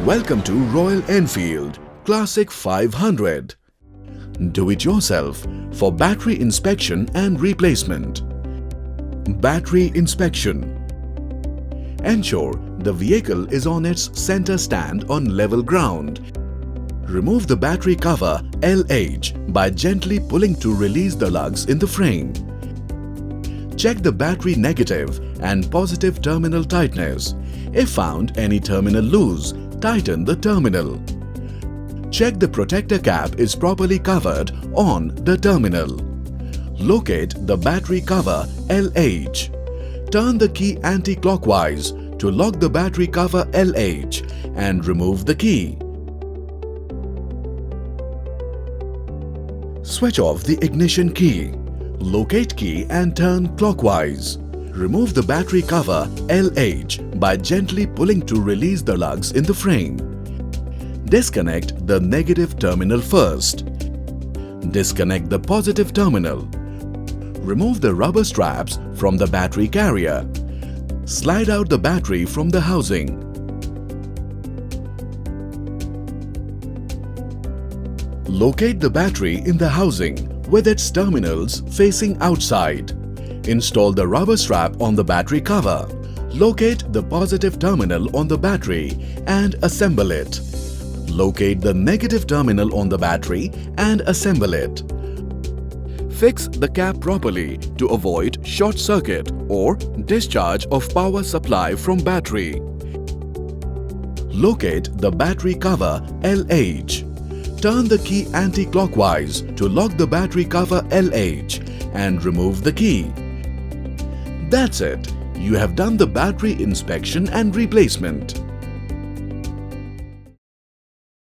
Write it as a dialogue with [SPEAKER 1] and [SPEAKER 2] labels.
[SPEAKER 1] Welcome to Royal Enfield Classic 500. Do it yourself for battery inspection and replacement. Battery inspection. Ensure the vehicle is on its center stand on level ground. Remove the battery cover LH by gently pulling to release the lugs in the frame. Check the battery negative and positive terminal tightness. If found any terminal loose, tighten the terminal. Check the protector cap is properly covered on the terminal. Locate the battery cover LH. Turn the key anti-clockwise to lock the battery cover LH and remove the key. Switch off the ignition key. Locate key and turn clockwise. Remove the battery cover LH by gently pulling to release the lugs in the frame. Disconnect the negative terminal first. Disconnect the positive terminal. Remove the rubber straps from the battery carrier. Slide out the battery from the housing. Locate the battery in the housing with its terminals facing outside. Install the rubber strap on the battery cover. Locate the positive terminal on the battery and assemble it. Locate the negative terminal on the battery and assemble it. Fix the cap properly to avoid short circuit or discharge of power supply from battery. Locate the battery cover LH. Turn the key anti-clockwise to lock the battery cover LH and remove the key. That's it. You have done the battery inspection and replacement.